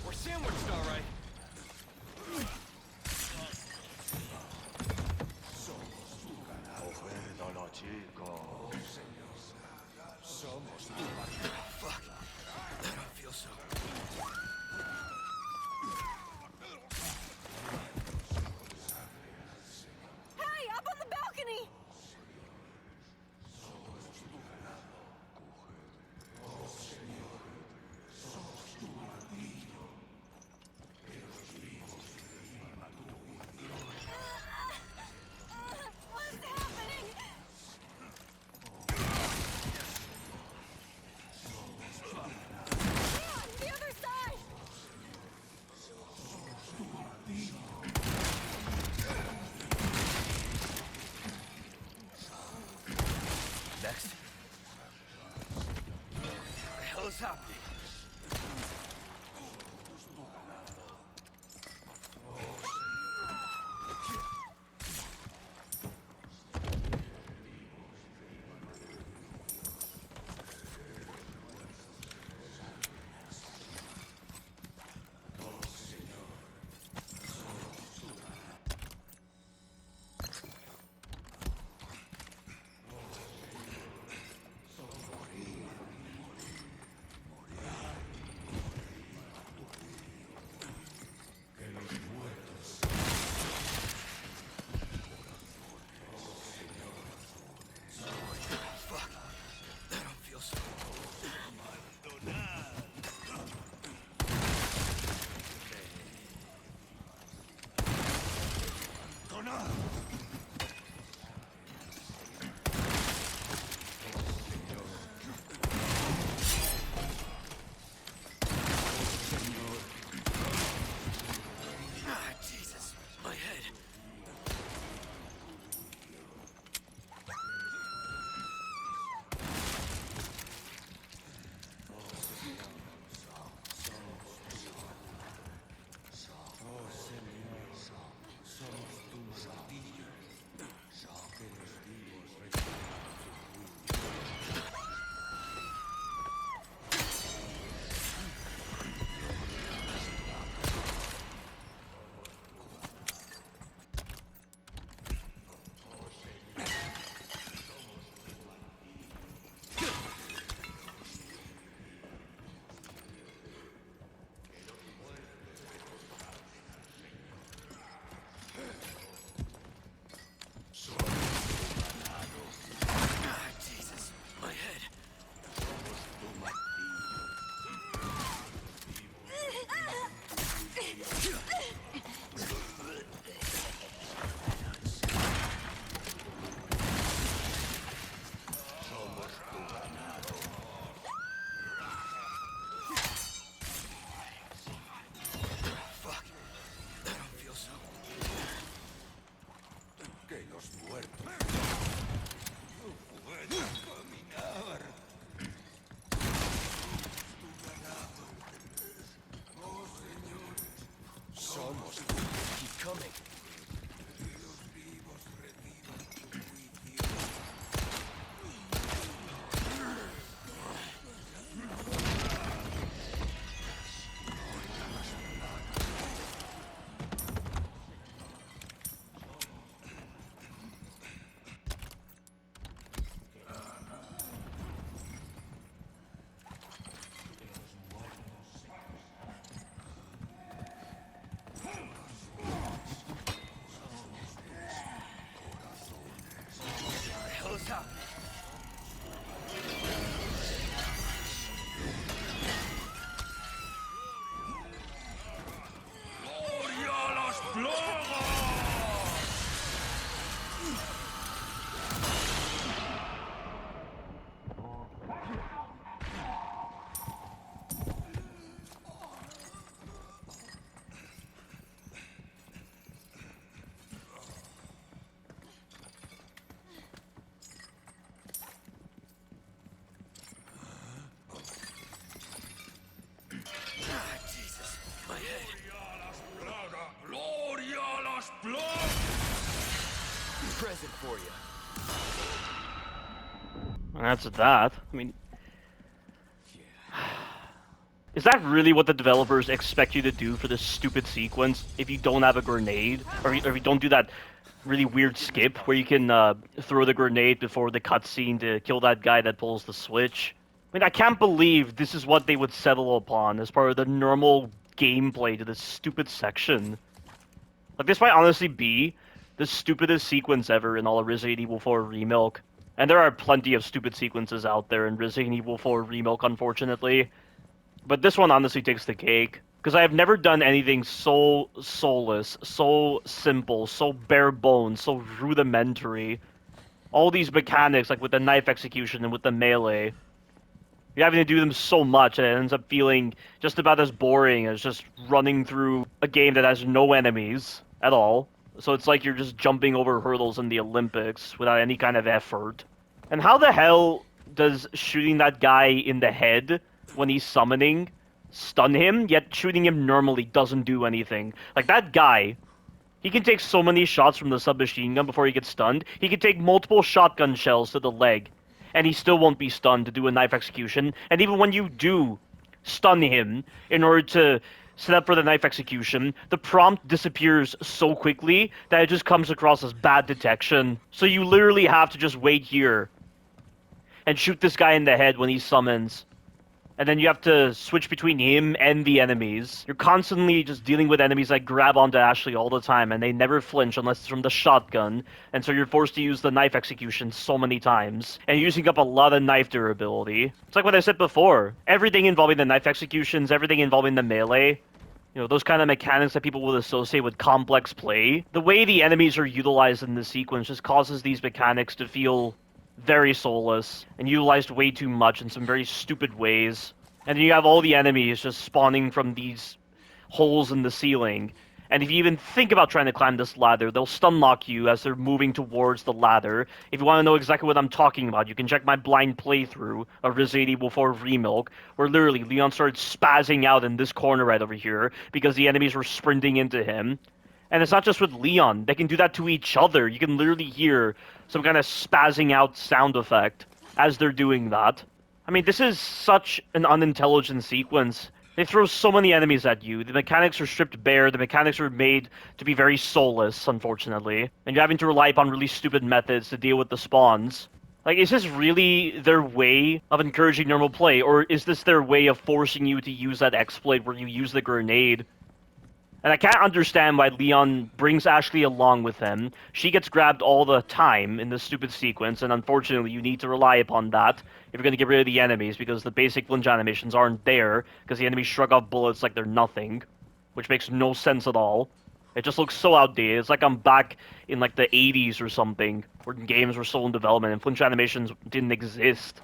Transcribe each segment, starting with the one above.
We're sandwiched, all right. Fuck. I don't feel so. Hey, up on the balcony! What's happening? Yeah, the other side! Next. What the hell is happening? Fuck. I don't feel so. Ah, Jesus. My head. Ah, Jesus. My head. Fuck. I don't feel so. Que los muertos no pueden caminar. Oh, Señor. Somos. Keep coming. Que los vivos reciban tu juicio. What the hell is happening? ¡Gloria a las plagas! Ah, Jesus. My head. ¡Gloria a las plagas! Present for you. And that's that. I mean, is that really what the developers expect you to do for this stupid sequence if you don't have a grenade? Or if you don't do that really weird skip where you can throw the grenade before the cutscene to kill that guy that pulls the switch? I mean, I can't believe this is what they would settle upon as part of the normal gameplay to this stupid section. Like, this might honestly be the stupidest sequence ever in all of Resident Evil 4 Remilk. And there are plenty of stupid sequences out there in Resident Evil 4 Remilk, unfortunately. But this one honestly takes the cake. Because I have never done anything so soulless, so simple, so bare bones, so rudimentary. All these mechanics, like with the knife execution and with the melee. You're having to do them so much that it ends up feeling just about as boring as just running through a game that has no enemies at all. So it's like you're just jumping over hurdles in the Olympics without any kind of effort. And how the hell does shooting that guy in the head when he's summoning stun him, yet shooting him normally doesn't do anything? Like, that guy, he can take so many shots from the submachine gun before he gets stunned. He can take multiple shotgun shells to the leg, and he still won't be stunned to do a knife execution. And even when you do stun him in order to set up for the knife execution, the prompt disappears so quickly that it just comes across as bad detection. So you literally have to just wait here and shoot this guy in the head when he summons. And then you have to switch between him and the enemies. You're constantly just dealing with enemies that grab onto Ashley all the time, and they never flinch unless it's from the shotgun. And so you're forced to use the knife execution so many times, and using up a lot of knife durability. It's like what I said before. Everything involving the knife executions, everything involving the melee, you know, those kind of mechanics that people would associate with complex play. The way the enemies are utilized in this sequence just causes these mechanics to feel very soulless and utilized way too much in some very stupid ways. And then you have all the enemies just spawning from these holes in the ceiling. And if you even think about trying to climb this ladder, they'll stun lock you as they're moving towards the ladder. If you want to know exactly what I'm talking about, you can check my blind playthrough of Resident Evil 4 Remilk, where literally Leon started spazzing out in this corner right over here because the enemies were sprinting into him. And it's not just with Leon. They can do that to each other. You can literally hear some kind of spazzing out sound effect as they're doing that. I mean, this is such an unintelligent sequence. They throw so many enemies at you. The mechanics are stripped bare. The mechanics are made to be very soulless, unfortunately. And you're having to rely upon really stupid methods to deal with the spawns. Like, is this really their way of encouraging normal play? Or is this their way of forcing you to use that exploit where you use the grenade? And I can't understand why Leon brings Ashley along with him. She gets grabbed all the time in this stupid sequence, and unfortunately you need to rely upon that if you're going to get rid of the enemies, because the basic flinch animations aren't there, because the enemies shrug off bullets like they're nothing, which makes no sense at all. It just looks so outdated. It's like I'm back in like the 80s or something, where games were still in development and flinch animations didn't exist.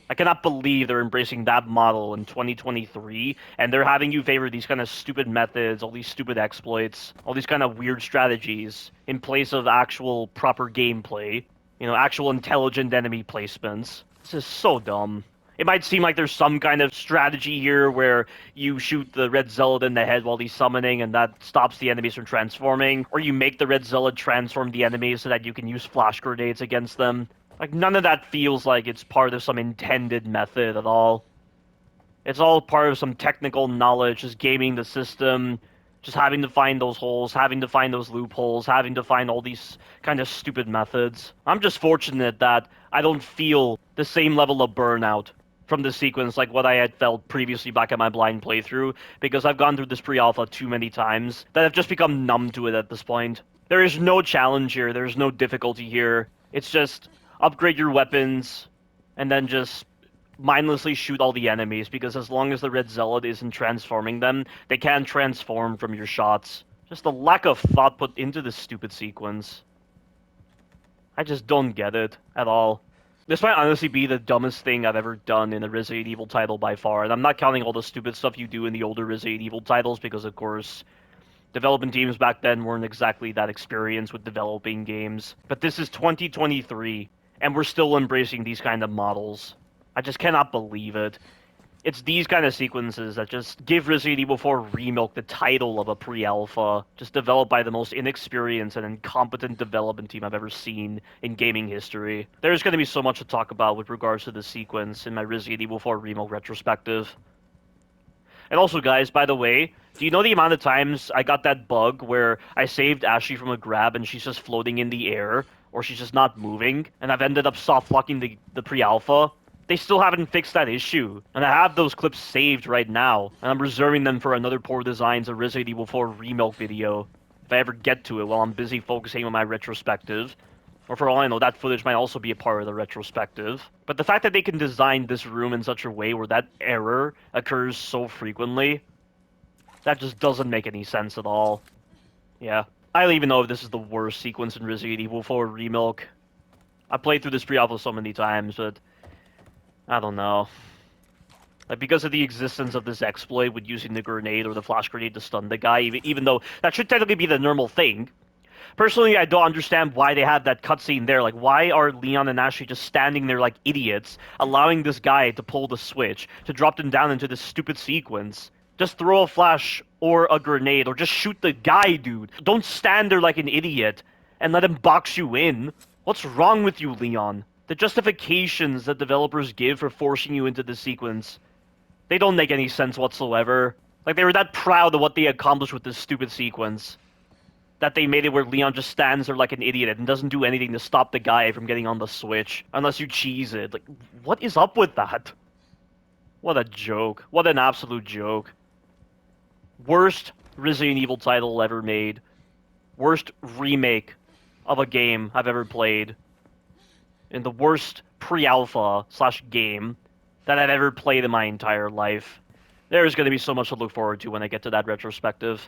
I cannot believe they're embracing that model in 2023, and they're having you favor these kind of stupid methods, all these stupid exploits, all these kind of weird strategies, in place of actual proper gameplay, you know, actual intelligent enemy placements. This is so dumb. It might seem like there's some kind of strategy here where you shoot the Red Zealot in the head while he's summoning and that stops the enemies from transforming, or you make the Red Zealot transform the enemies so that you can use flash grenades against them. Like, none of that feels like it's part of some intended method at all. It's all part of some technical knowledge, just gaming the system, just having to find those holes, having to find those loopholes, having to find all these kind of stupid methods. I'm just fortunate that I don't feel the same level of burnout from this sequence like what I had felt previously back at my blind playthrough, because I've gone through this pre-alpha too many times that I've just become numb to it at this point. There is no challenge here, there's no difficulty here. It's just upgrade your weapons, and then just mindlessly shoot all the enemies, because as long as the Red Zealot isn't transforming them, they can't transform from your shots. Just the lack of thought put into this stupid sequence. I just don't get it at all. This might honestly be the dumbest thing I've ever done in a Resident Evil title by far, and I'm not counting all the stupid stuff you do in the older Resident Evil titles, because of course development teams back then weren't exactly that experienced with developing games. But this is 2023, and we're still embracing these kind of models. I just cannot believe it. It's these kind of sequences that just give Resident Evil 4 Remilk the title of a pre-alpha, just developed by the most inexperienced and incompetent development team I've ever seen in gaming history. There's going to be so much to talk about with regards to this sequence in my Resident Evil 4 Remilk retrospective. And also, guys, by the way, do you know the amount of times I got that bug where I saved Ashley from a grab and she's just floating in the air, or she's just not moving, and I've ended up soft-locking the pre-alpha? They still haven't fixed that issue, and I have those clips saved right now, and I'm reserving them for another Poor Designs or Resident Evil 4 Remilk video, if I ever get to it while I'm busy focusing on my retrospective. Or for all I know, that footage might also be a part of the retrospective. But the fact that they can design this room in such a way where that error occurs so frequently, that just doesn't make any sense at all. Yeah. I don't even know if this is the worst sequence in Resident Evil 4 Remilk. I played through this pre-alpha so many times, but I don't know. Like, because of the existence of this exploit with using the grenade or the flash grenade to stun the guy, even though that should technically be the normal thing. Personally, I don't understand why they have that cutscene there. Like, why are Leon and Ashley just standing there like idiots, allowing this guy to pull the switch, to drop them down into this stupid sequence? Just throw a flash or a grenade, or just shoot the guy, dude. Don't stand there like an idiot and let him box you in. What's wrong with you, Leon? The justifications that developers give for forcing you into this sequence, they don't make any sense whatsoever. Like, they were that proud of what they accomplished with this stupid sequence, that they made it where Leon just stands there like an idiot and doesn't do anything to stop the guy from getting on the switch, unless you cheese it. Like, what is up with that? What a joke. What an absolute joke. Worst Resident Evil title ever made. Worst remake of a game I've ever played. And the worst pre-alpha / game that I've ever played in my entire life. There's going to be so much to look forward to when I get to that retrospective.